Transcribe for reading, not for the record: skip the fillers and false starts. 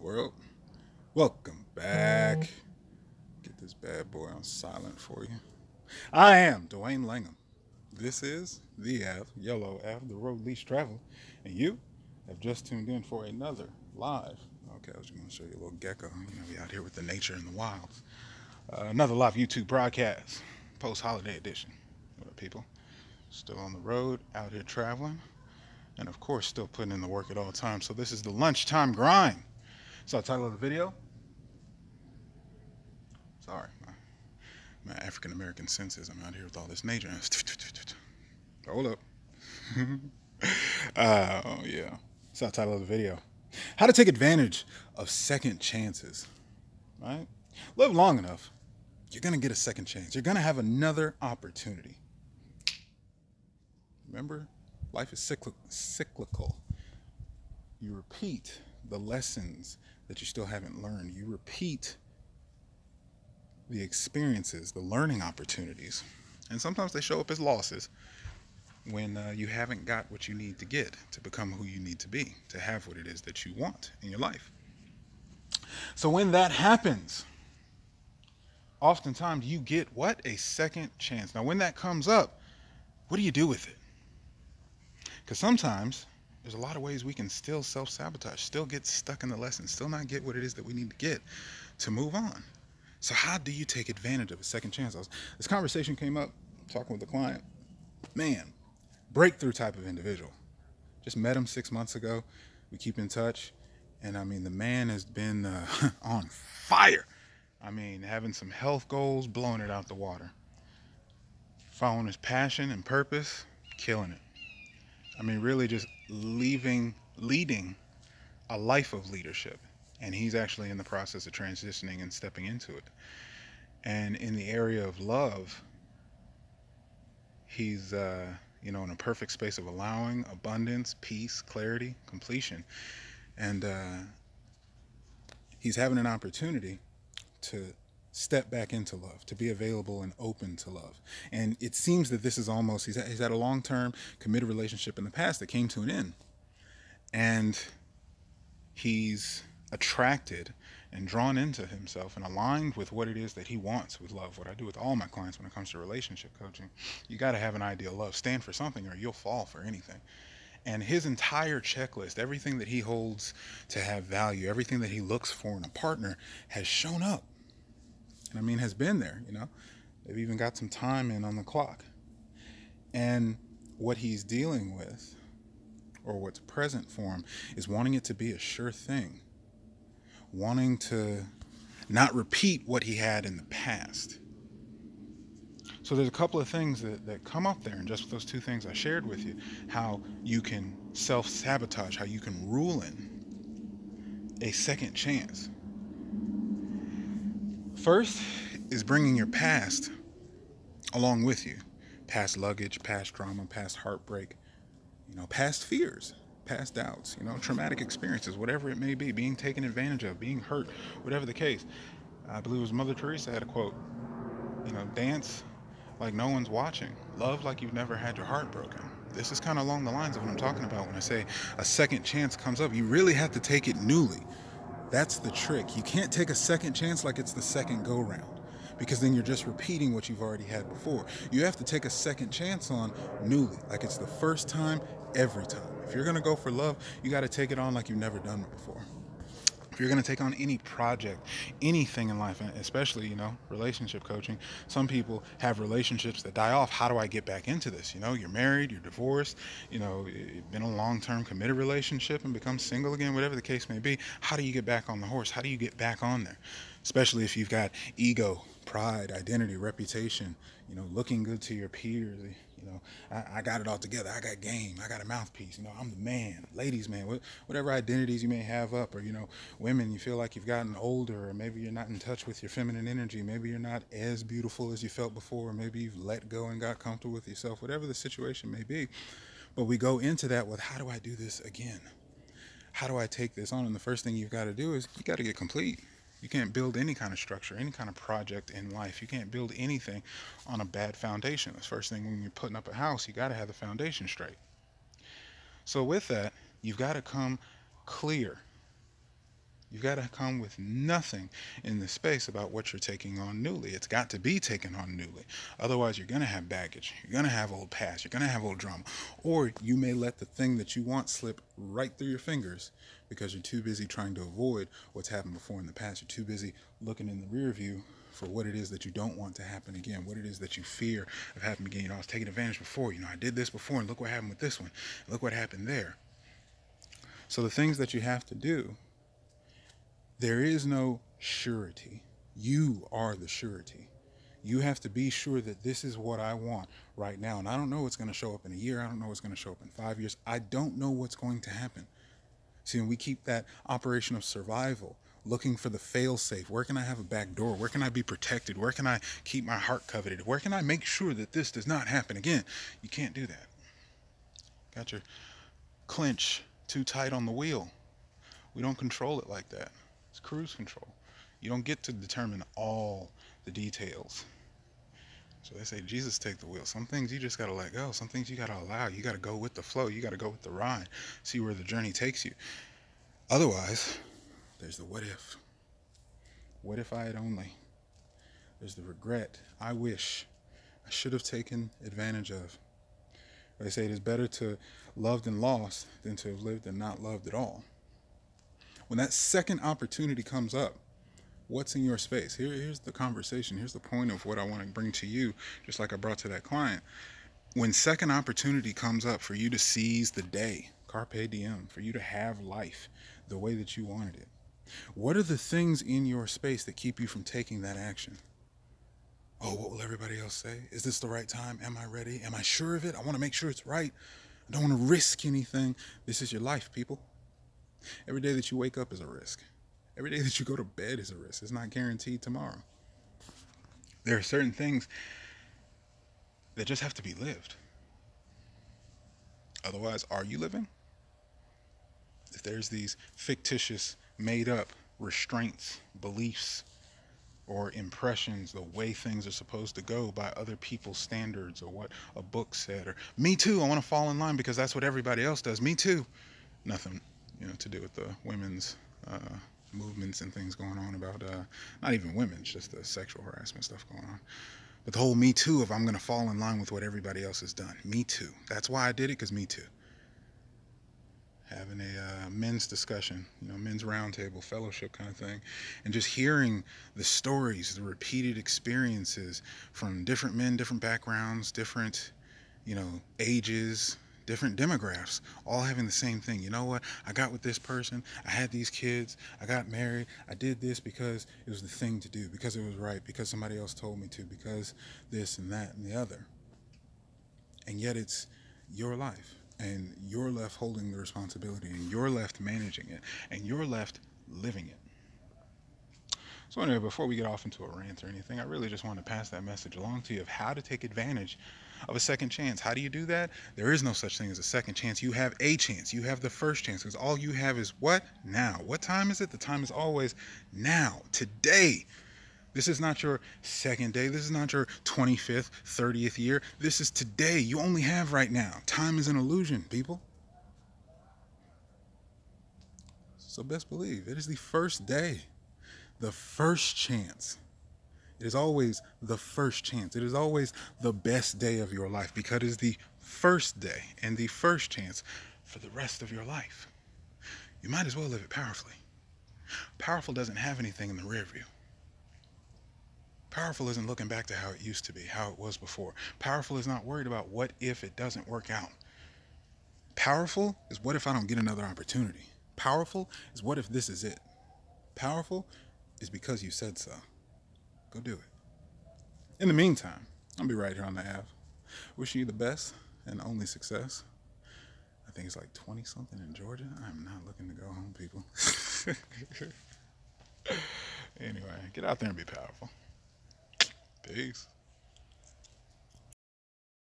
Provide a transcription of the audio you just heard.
world? Welcome back. Get this bad boy on silent for you. I am Dwayne Langham. This is the Ave, Yolo Ave, the road least traveled, and you have just tuned in for another live. Okay, I was just going to show you a little gecko. We out here with the nature and the wilds. Another live YouTube broadcast, post-holiday edition. What up, people? Still on the road, out here traveling, and of course, still putting in the work at all times. So this is the lunchtime grind. So the title of the video. Sorry, my African American senses. I'm out here with all this nature. Hold up. Oh yeah. So the title of the video. How to take advantage of second chances. Right? Live long enough, you're gonna get a second chance. You're gonna have another opportunity. Remember, life is cyclical. You repeat the lessons that you still haven't learned. You repeat the experiences, the learning opportunities. And sometimes they show up as losses when you haven't got what you need to get to become who you need to be, to have what it is that you want in your life. So when that happens, oftentimes you get what? A second chance. Now when that comes up, what do you do with it? Because sometimes there's a lot of ways we can still self-sabotage, still get stuck in the lesson, still not get what it is that we need to get to move on. So how do you take advantage of a second chance? This conversation came up, talking with the client. Man, breakthrough type of individual. Just met him 6 months ago. We keep in touch. And I mean, the man has been on fire. I mean, having some health goals, blowing it out the water. Following his passion and purpose, killing it. I mean, really just leading a life of leadership. And he's actually in the process of transitioning and stepping into it. And in the area of love, he's, in a perfect space of allowing, abundance, peace, clarity, completion. And he's having an opportunity to step back into love, to be available and open to love. And it seems that this is almost, he's had a long-term committed relationship in the past that came to an end. And he's attracted and drawn into himself and aligned with what it is that he wants with love. What I do with all my clients when it comes to relationship coaching, you got to have an ideal love. Stand for something or you'll fall for anything. And his entire checklist, everything that he holds to have value, everything that he looks for in a partner has shown up. And I mean, has been there, They've even got some time in on the clock. And what he's dealing with, or what's present for him, is wanting it to be a sure thing. Wanting to not repeat what he had in the past. So there's a couple of things that come up there, and just with those two things I shared with you, how you can self-sabotage, how you can rule in a second chance. First is bringing your past along with you. Past luggage, past trauma, past heartbreak, past fears, past doubts, traumatic experiences, whatever it may be, being taken advantage of, being hurt, whatever the case. I believe it was Mother Teresa had a quote, dance like no one's watching, love like you've never had your heart broken. This is kind of along the lines of what I'm talking about when I say a second chance comes up. You really have to take it newly. That's the trick. You can't take a second chance like it's the second go round, because then you're just repeating what you've already had before. You have to take a second chance on newly, like it's the first time, every time. If you're going to go for love, you got to take it on like you've never done it before. If you're going to take on any project, anything in life, and especially, relationship coaching, some people have relationships that die off. How do I get back into this? You're married, you're divorced, you've been in a long-term committed relationship and become single again, whatever the case may be. How do you get back on the horse? How do you get back on there? Especially if you've got ego, pride, identity, reputation, looking good to your peers. I got it all together. I got game. I got a mouthpiece. I'm the man, ladies man, whatever identities you may have up, or, women, you feel like you've gotten older, or maybe you're not in touch with your feminine energy. Maybe you're not as beautiful as you felt before. Or maybe you've let go and got comfortable with yourself, whatever the situation may be. But we go into that with, how do I do this again? How do I take this on? And the first thing you've got to do is you got to get complete. You can't build any kind of structure, any kind of project in life. You can't build anything on a bad foundation. The first thing when you're putting up a house, you got to have the foundation straight. So with that, you've got to come clear You've got to come with nothing in the space about what you're taking on newly. It's got to be taken on newly. Otherwise, you're going to have baggage. You're going to have old past. You're going to have old drama. Or you may let the thing that you want slip right through your fingers because you're too busy trying to avoid what's happened before in the past. You're too busy looking in the rear view for what it is that you don't want to happen again, what it is that you fear of happening again. I was taking advantage before. I did this before, and look what happened with this one. Look what happened there. So the things that you have to do, there is no surety. You are the surety. You have to be sure that this is what I want right now. And I don't know what's going to show up in a year. I don't know what's going to show up in 5 years. I don't know what's going to happen. See, when we keep that operation of survival, looking for the fail-safe, where can I have a back door? Where can I be protected? Where can I keep my heart coveted? Where can I make sure that this does not happen again? You can't do that. Got your clinch too tight on the wheel. We don't control it like that. It's cruise control. You don't get to determine all the details. So they say, Jesus, take the wheel. Some things you just got to let go. Some things you got to allow. You got to go with the flow. You got to go with the ride. See where the journey takes you. Otherwise, there's the what if. What if I had only? There's the regret. I wish. I should have taken advantage of. They say it is better to love and lost than to have lived and not loved at all. When that second opportunity comes up, what's in your space? Here's the conversation. Here's the point of what I want to bring to you, just like I brought to that client. When second opportunity comes up for you to seize the day, carpe diem, for you to have life the way that you wanted it, what are the things in your space that keep you from taking that action? Oh, what will everybody else say? Is this the right time? Am I ready? Am I sure of it? I want to make sure it's right. I don't want to risk anything. This is your life, people. Every day that you wake up is a risk. Every day that you go to bed is a risk. It's not guaranteed tomorrow. There are certain things that just have to be lived. Otherwise, are you living? If there's these fictitious, made-up restraints, beliefs, or impressions, the way things are supposed to go by other people's standards, or what a book said, or me too, I want to fall in line because that's what everybody else does. Me too. Nothing, to do with the women's movements and things going on about, not even women, just the sexual harassment stuff going on. But the whole me too, if I'm going to fall in line with what everybody else has done. Me too. That's why I did it, because me too. Having a men's discussion, men's roundtable, fellowship kind of thing, and just hearing the stories, the repeated experiences from different men, different backgrounds, different, ages, different demographics, all having the same thing. You know what? I got with this person. I had these kids. I got married. I did this because it was the thing to do, because it was right, because somebody else told me to, because this and that and the other. And yet it's your life, and you're left holding the responsibility, and you're left managing it, and you're left living it. So anyway, before we get off into a rant or anything, I really just want to pass that message along to you of how to take advantage of a second chance. How do you do that? There is no such thing as a second chance. You have a chance. You have the first chance, because all you have is what? Now. What time is it? The time is always now, today. This is not your second day. This is not your 25th, 30th year. This is today. You only have right now. Time is an illusion, people. So best believe it is the first day, the first chance. It is always the first chance. It is always the best day of your life, because it is the first day and the first chance for the rest of your life. You might as well live it powerfully. Powerful doesn't have anything in the rear view. Powerful isn't looking back to how it used to be, how it was before. Powerful is not worried about what if it doesn't work out. Powerful is what if I don't get another opportunity. Powerful is what if this is it. Powerful is because you said so. Go do it. In the meantime, I'll be right here on the Ave, wishing you the best and only success. I think it's like 20-something in Georgia. I'm not looking to go home, people. Anyway, get out there and be powerful. Peace.